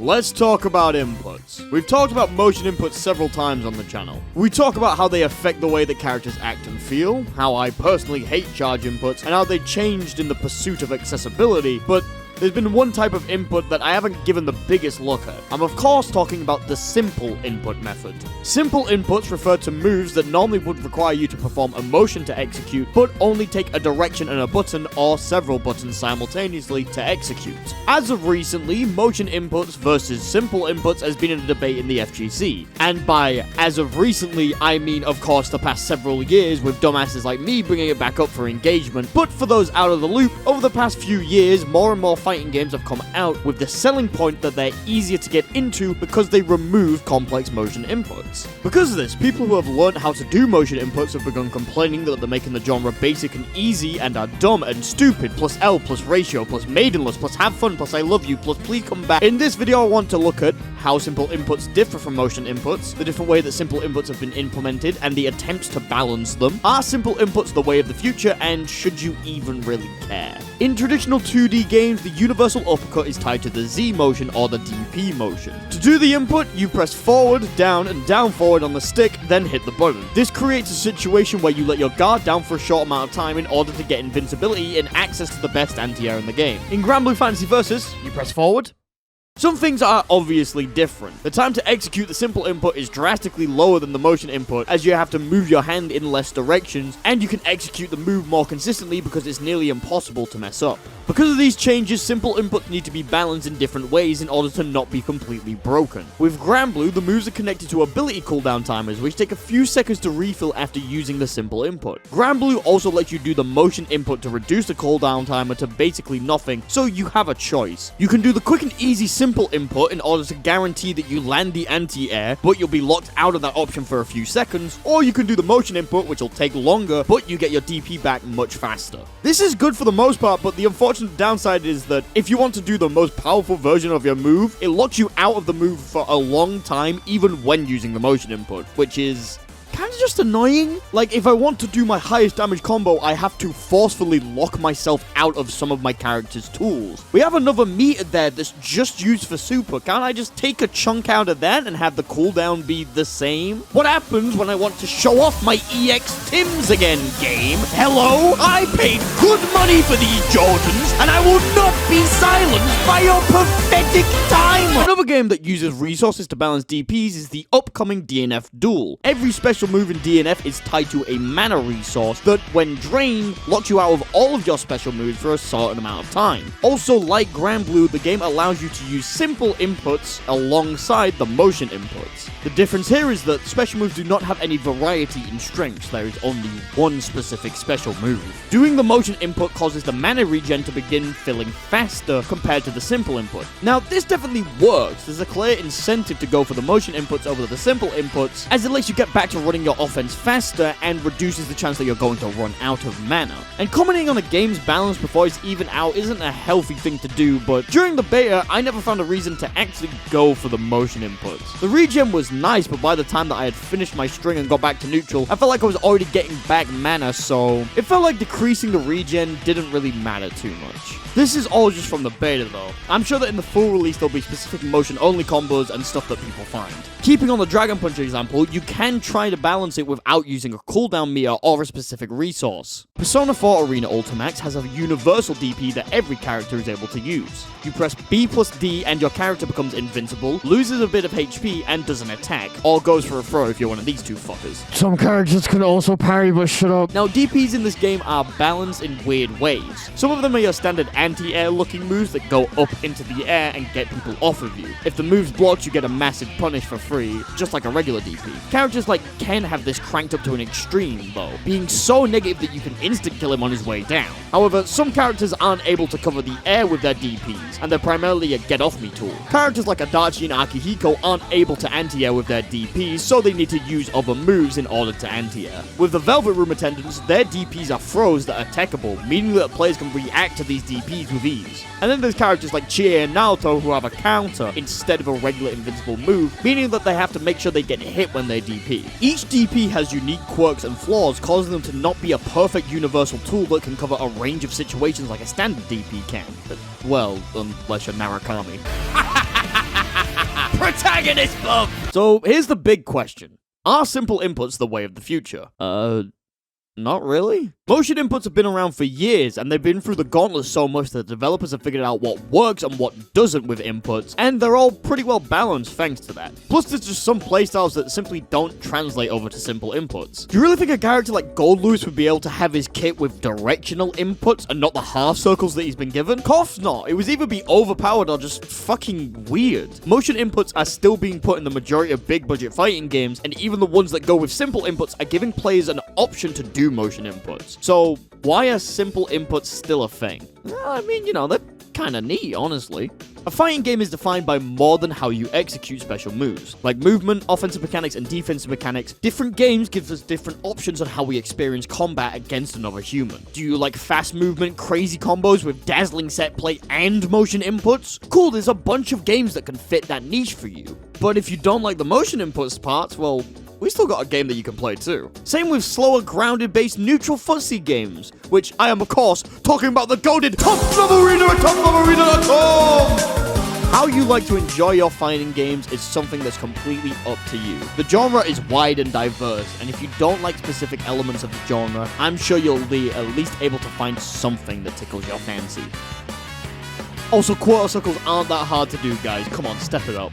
Let's talk about inputs. We've talked about motion inputs several times on the channel. We talk about how they affect the way that characters act and feel, how I personally hate charge inputs, and how they changed in the pursuit of accessibility, but there's been one type of input that I haven't given the biggest look at. I'm of course talking about the simple input method. Simple inputs refer to moves that normally would require you to perform a motion to execute, but only take a direction and a button or several buttons simultaneously to execute. As of recently, motion inputs versus simple inputs has been a debate in the FGC. And by as of recently, I mean of course the past several years with dumbasses like me bringing it back up for engagement. But for those out of the loop, over the past few years, more and more fighting games have come out with the selling point that they're easier to get into because they remove complex motion inputs. Because of this, people who have learned how to do motion inputs have begun complaining that they're making the genre basic and easy and are dumb and stupid, plus L, plus ratio, plus maidenless, plus have fun, plus I love you, plus please come back. In this video I want to look at how simple inputs differ from motion inputs, the different way that simple inputs have been implemented, and the attempts to balance them. Are simple inputs the way of the future, and should you even really care? In traditional 2D games, the universal uppercut is tied to the Z motion or the DP motion. To do the input, you press forward, down, and down forward on the stick, then hit the button. This creates a situation where you let your guard down for a short amount of time in order to get invincibility and access to the best anti-air in the game. In Grand Blue Fantasy Versus, you press forward. Some things are obviously different. The time to execute the simple input is drastically lower than the motion input, as you have to move your hand in less directions, and you can execute the move more consistently because it's nearly impossible to mess up. Because of these changes, simple inputs need to be balanced in different ways in order to not be completely broken. With Grand Blue, the moves are connected to ability cooldown timers, which take a few seconds to refill after using the simple input. Grand Blue also lets you do the motion input to reduce the cooldown timer to basically nothing, so you have a choice. You can do the quick and easy simple input in order to guarantee that you land the anti-air, but you'll be locked out of that option for a few seconds, or you can do the motion input, which will take longer, but you get your DP back much faster. This is good for the most part, but the unfortunate downside is that if you want to do the most powerful version of your move, it locks you out of the move for a long time, even when using the motion input, which is kind of just annoying. Like, if I want to do my highest damage combo, I have to forcefully lock myself out of some of my character's tools. We have another meter there that's just used for super. Can't I just take a chunk out of that and have the cooldown be the same? What happens when I want to show off my EX Tims again, game? Hello? I paid good money for these Jordans, and I will not be silenced by your pathetic time! Another game that uses resources to balance DPs is the upcoming DNF Duel. Every special move in DNF is tied to a mana resource that, when drained, locks you out of all of your special moves for a certain amount of time. Also, like Grand Blue, the game allows you to use simple inputs alongside the motion inputs. The difference here is that special moves do not have any variety in strengths. There is only one specific special move. Doing the motion input causes the mana regen to begin filling faster compared to the simple input. Now, this definitely works. There's a clear incentive to go for the motion inputs over the simple inputs, as it lets you get back to running your offense faster and reduces the chance that you're going to run out of mana. And commenting on a game's balance before it's even out isn't a healthy thing to do, but during the beta, I never found a reason to actually go for the motion inputs. The regen was nice, but by the time that I had finished my string and got back to neutral, I felt like I was already getting back mana, so it felt like decreasing the regen didn't really matter too much. This is all just from the beta though. I'm sure that in the full release there'll be specific motion only combos and stuff that people find. Keeping on the Dragon Punch example, you can try to balance it without using a cooldown meter or a specific resource. Persona 4 Arena Ultimax has a universal DP that every character is able to use. You press B plus D and your character becomes invincible, loses a bit of HP and does an attack, or goes for a throw if you're one of these two fuckers. Some characters can also parry, but shut up. Now, DPs in this game are balanced in weird ways. Some of them are your standard anti-air looking moves that go up into the air and get people off of you. If the move's blocked, you get a massive punish for free, just like a regular DP. Characters like Ken have this cranked up to an extreme, though, being so negative that you can instant-kill him on his way down. However, some characters aren't able to cover the air with their DPs, and they're primarily a get-off-me tool. Characters like Adachi and Akihiko aren't able to anti-air with their DPs, so they need to use other moves in order to anti-air. With the Velvet Room attendants, their DPs are throws that are techable, meaning that players can react to these DPs with ease. And then there's characters like Chie and Naoto who have a counter instead of a regular invincible move, meaning that they have to make sure they get hit when they DP. Each DP has unique quirks and flaws, causing them to not be a perfect universal tool that can cover a range of situations like a standard DP can. Well, unless you're Narukami. protagonist bump! So here's the big question. Are simple inputs the way of the future? Not really. Motion inputs have been around for years, and they've been through the gauntlet so much that developers have figured out what works and what doesn't with inputs, and they're all pretty well balanced thanks to that. Plus, there's just some playstyles that simply don't translate over to simple inputs. Do you really think a character like Goldloose would be able to have his kit with directional inputs and not the half circles that he's been given? Of course not. It would either be overpowered or just fucking weird. Motion inputs are still being put in the majority of big budget fighting games, and even the ones that go with simple inputs are giving players an option to do motion inputs. So, why are simple inputs still a thing? I mean, they're kinda neat, honestly. A fighting game is defined by more than how you execute special moves. Like movement, offensive mechanics, and defensive mechanics, different games give us different options on how we experience combat against another human. Do you like fast movement, crazy combos with dazzling set play and motion inputs? Cool, there's a bunch of games that can fit that niche for you. But if you don't like the motion inputs parts, well, we still got a game that you can play too. Same with slower, grounded-based neutral footsie games, which I am, of course, talking about the goated TopLevelReader at TopLevelReader.com! How you like to enjoy your fighting games is something that's completely up to you. The genre is wide and diverse, and if you don't like specific elements of the genre, I'm sure you'll be at least able to find something that tickles your fancy. Also, quarter circles aren't that hard to do, guys. Come on, step it up.